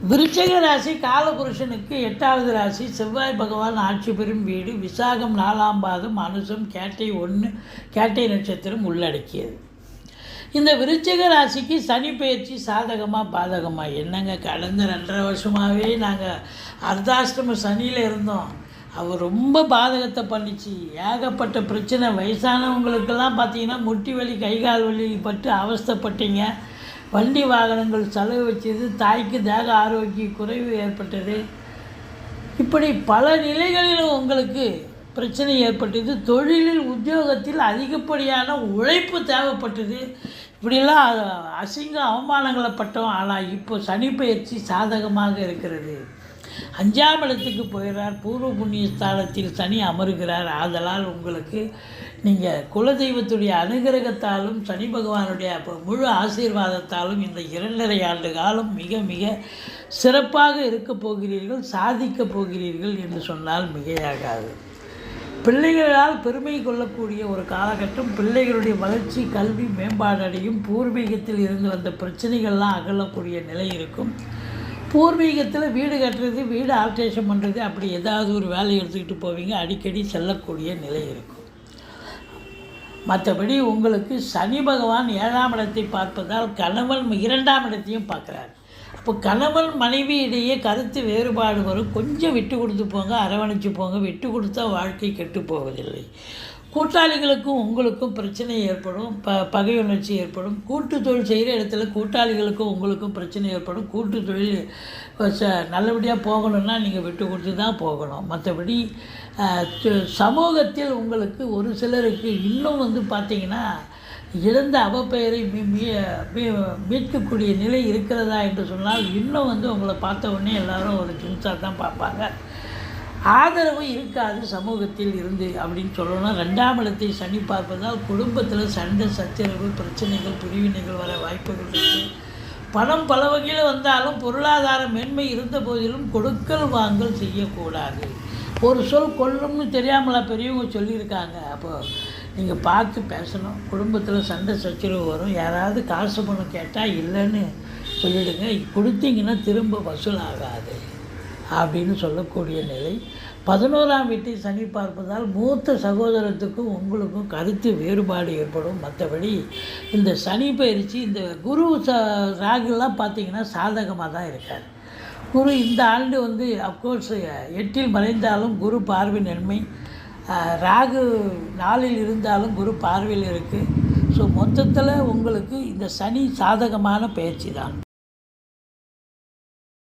விருச்சிக ராசி காலபுருஷனுக்கு 8வது ராசி. செவ்வாய் பகவான் ஆட்சி பெறும் வீடு. விசாகம் 4ஆம் பாதம், அனுசம் கேட்டை 1 கேட்டை நட்சத்திரம் உள்ளடக்கியது. இந்த விருச்சிக ராசிக்கு சனி பயிற்சி சாதகமாக பாதகமாக என்னங்க? கடந்த 2.5 வருஷமாகவே நாங்கள் அர்த்தாஷ்டம சனியில் இருந்தோம். அவர் ரொம்ப பாதகத்தை பண்ணிச்சு. ஏகப்பட்ட பிரச்சனை. வயசானவங்களுக்கெல்லாம் பார்த்தீங்கன்னா முட்டி வலி, கைகால் வலி பட்டு அவஸ்தைப்பட்டீங்க. வண்டி வாகனங்கள் செலவு வச்சது, தாய்க்கு தேக ஆரோக்கிய குறைவு ஏற்பட்டது. இப்படி பல நிலைகளிலும் உங்களுக்கு பிரச்சனை ஏற்பட்டது. தொழிலில், உத்தியோகத்தில் அதிகப்படியான உழைப்பு தேவைப்பட்டது. இப்படிலாம் அசிங்க அவமானங்களை பட்டோம். ஆனால் இப்போ சனி பயிற்சி சாதகமாக இருக்கிறது. 5ஆம் இடத்துக்கு போகிறார். பூர்வ புண்ணிய ஸ்தானத்தில் சனி அமருகிறார். ஆதலால் உங்களுக்கு நீங்கள் குலதெய்வத்துடைய அனுகிரகத்தாலும் சனி பகவானுடைய முழு ஆசீர்வாதத்தாலும் இந்த 2.5 ஆண்டு காலம் மிக மிக சிறப்பாக இருக்கப் போகிறீர்கள், சாதிக்கப் போகிறீர்கள் என்று சொன்னால் மிகையாகாது. பிள்ளைகளால் பெருமை கொள்ளக்கூடிய ஒரு காலகட்டம். பிள்ளைகளுடைய வளர்ச்சி, கல்வி மேம்பாடு அடையும். பூர்வீகத்தில் இருந்து வந்த பிரச்சனைகள்லாம் அகலக்கூடிய நிலை இருக்கும். பூர்வீகத்தில் வீடு கட்டுறது, வீடு ஆல்ட்ரேஷன் பண்ணுறது, அப்படி ஏதாவது ஒரு வேலையை எடுத்துக்கிட்டு போவீங்க. அடிக்கடி செல்லக்கூடிய நிலை இருக்கும். மற்றபடி உங்களுக்கு சனி பகவான் 7ஆம் இடத்தை பார்ப்பதால் கணவன் 2ஆம் இடத்தையும் பார்க்குறாரு. அப்போ கணவன் மனைவி இடையே கருத்து வேறுபாடு வரும். கொஞ்சம் விட்டு கொடுத்து போங்க, அரவணைச்சு போங்க. விட்டு கொடுத்தா வாழ்க்கை கெட்டு போவதில்லை. கூட்டாளிகளுக்கும் உங்களுக்கும் பிரச்சனை ஏற்படும். பகை உணர்ச்சி ஏற்படும். கூட்டு தொழில் செய்கிற இடத்துல கூட்டாளிகளுக்கும் உங்களுக்கும் பிரச்சனை ஏற்படும். கூட்டு தொழில் நல்லபடியாக போகணுன்னா நீங்கள் விட்டு கொடுத்து தான் போகணும். மற்றபடி சமூகத்தில் உங்களுக்கு ஒரு சிலருக்கு இன்னும் பார்த்திங்கன்னா இழந்த அவப்பெயரை மீட்கக்கூடிய நிலை இருக்கிறதா என்று சொன்னால் இன்னும் உங்களை பார்த்த உடனே எல்லோரும் ஒரு ஜின்ஸாக தான் பார்ப்பாங்க. ஆதரவு இருக்காது சமூகத்தில் இருந்து அப்படின்னு சொல்லணும். 2ஆம் இடத்தை சனி பார்ப்பதால் குடும்பத்தில் சண்டை, சச்சரவு, பிரச்சனைகள், பிரிவினைகள் வர வாய்ப்புகள் இருக்குது. பணம் பல வகையில் வந்தாலும் பொருளாதார மேன்மை இருந்த போதிலும் கொடுக்கல் வாங்கல் செய்யக்கூடாது. ஒரு சொல் கொல்லும்னு தெரியாமலா பெரியவங்க சொல்லியிருக்காங்க. அப்போது நீங்கள் பார்த்து பேசணும். குடும்பத்தில் சண்டை சச்சரவு வரும். யாராவது காசு பணம் கேட்டால் இல்லைன்னு சொல்லிவிடுங்க. கொடுத்தீங்கன்னா திரும்ப வசூலாகாது அப்படின்னு சொல்லக்கூடிய நிலை. 11ஆம் வீட்டை சனி பார்ப்பதால் மூத்த சகோதரத்துக்கும் உங்களுக்கும் கருத்து வேறுபாடு ஏற்படும். மற்றபடி இந்த சனி பயிற்சி, இந்த குரு ராகுலாம் பார்த்திங்கன்னா சாதகமாக தான் இருக்கார். குரு இந்த ஆண்டு அஃப்கோர்ஸ் 8இல் மறைந்தாலும் குரு பார்வை நன்மை. ராகு 4இல் இருந்தாலும் குரு பார்வையில் இருக்குது. ஸோ மொத்தத்தில் உங்களுக்கு இந்த சனி சாதகமான பயிற்சி தான்.